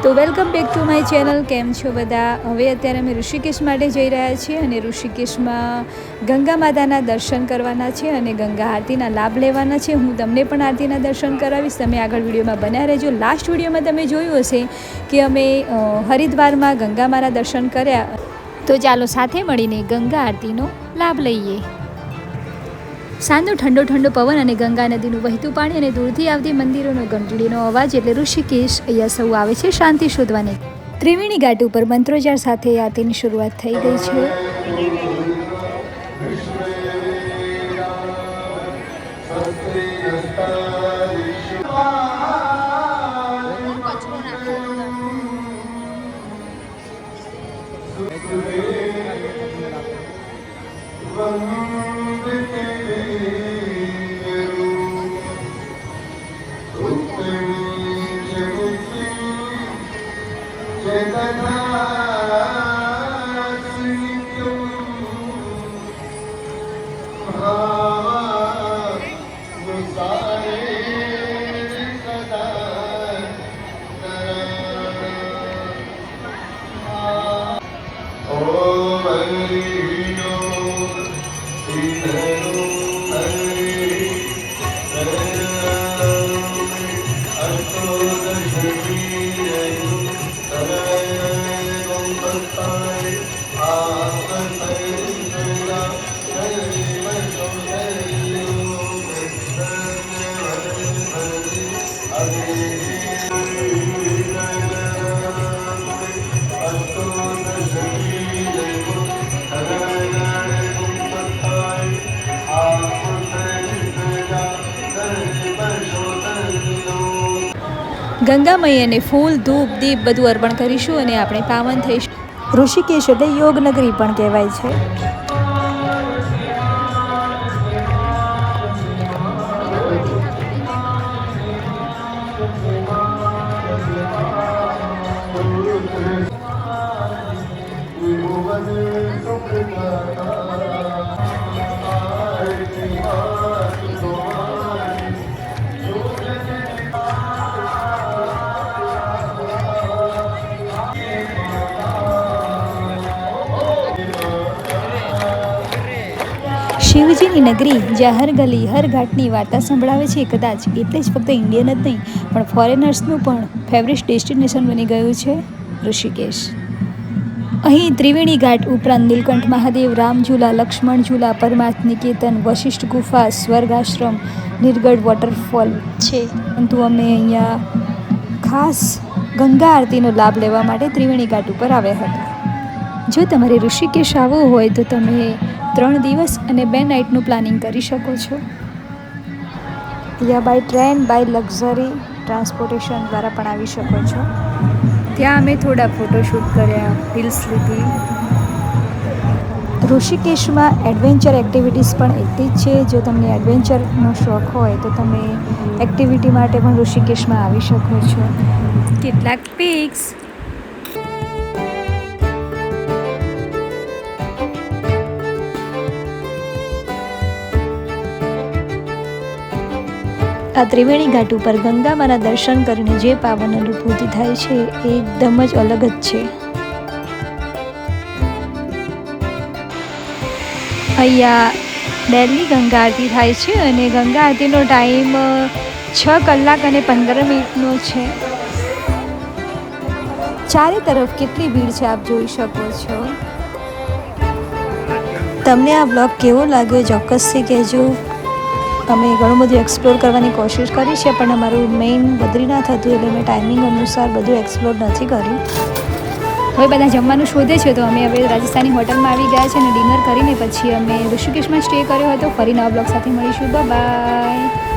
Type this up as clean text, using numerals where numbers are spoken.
તો welcome back to my channel. કેમ છો બધા? હવે અત્યારે અમે ઋષિકેશ માટે જઈ રહ્યા છીએ અને ઋષિકેશમાં ગંગા માતાના દર્શન કરવાના છે અને ગંગા આરતીના લાભ લેવાના છે. હું તમને પણ આરતીના દર્શન કરાવીશ. તમે આગળ વિડીયોમાં બન્યા રહેજો. લાસ્ટ વિડીયોમાં તમે જોયું હશે કે અમે હરિદ્વારમાં ગંગા માના દર્શન કર્યા. તો ચાલો સાથે મળીને ગંગા આરતીનો લાભ લઈએ. સાંજનો ઠંડો ઠંડો પવન અને ગંગા નદીનું વહેતું પાણી અને દૂરથી આવતી મંદિરોનો ઘંટડીનો અવાજ એટલે ઋષિકેશ અહીંયા સૌ આવે છે શાંતિ શોધવાની. ત્રિવેણી ઘાટ ઉપર મંત્રોચ્ચાર સાથે આરતીની શરૂઆત થઈ ગઈ છે. ગંગા મૈયાને ફૂલ ધૂપ દીપ બધું અર્પણ કરીશું અને આપણે પાવન થઈશું. ઋષિકેશ એટલે યોગ નગરી પણ કહેવાય છે. શિવજીની નગરી જ્યાં હર ગલી હર ઘાટની વાર્તા સંભળાવે છે. કદાચ એટલે જ ફક્ત ઇન્ડિયન જ નહીં પણ ફોરેનર્સનું પણ ફેવરેટ ડેસ્ટિનેશન બની ગયું છે ઋષિકેશ. અહીં ત્રિવેણી ઘાટ ઉપરાંત નીલકંઠ મહાદેવ, રામઝૂલા, લક્ષ્મણ ઝૂલા, પરમાર્થ નિકેતન, વશિષ્ઠ ગુફા, સ્વર્ગાશ્રમ, નિર્ગઢ વોટરફોલ છે. પરંતુ અમે અહીંયા ખાસ ગંગા આરતીનો લાભ લેવા માટે ત્રિવેણી ઘાટ ઉપર આવ્યા હતા. જો તમારે ઋષિકેશ આવવું હોય તો તમે 3 દિવસ અને 2 નાઇટનું પ્લાનિંગ કરી શકો છો. યા by train, by luxury transportation દ્વારા પણ આવી શકો છો. ત્યાં અમે થોડા ફોટોશૂટ કર્યા, હિલ્સ લીધી. ઋષિકેશમાં એડવેન્ચર એક્ટિવિટીઝ પણ એટલી જ છે. જો તમને એડવેન્ચરનો શોખ હોય તો તમે એક્ટિવિટી માટે પણ ઋષિકેશમાં આવી શકો છો. કેટલાક પિક્સ. આ ત્રિવેણી ઘાટ ઉપર ગંગા માના દર્શન કરીને જે પાવન અનુભૂતિ થાય છે એ એકદમ જ અલગ જ છે. અહીંયા ડેલી ગંગા આરતી થાય છે અને ગંગા આરતીનો ટાઈમ 6 કલાક અને 15 મિનિટનો છે. ચારે તરફ કેટલી ભીડ છે આપ જોઈ શકો છો. તમને આ બ્લોગ કેવો લાગ્યો ચોક્કસથી કહેજો. અમે ઘણું બધું એક્સપ્લોર કરવાની કોશિશ કરી છે પણ અમારું મેઇન બદ્રીનાથ હતું એટલે મેં ટાઈમિંગ અનુસાર બધું એક્સપ્લોર નથી કર્યું. હવે બધા જમવાનું શોધે છે તો અમે હવે રાજસ્થાની હોટલમાં આવી ગયા છે અને ડિનર કરીને પછી અમે ઋષિકેશમાં સ્ટે કર્યો હતો. ફરી નવા બ્લોગ સાથે મળીશું. બાય.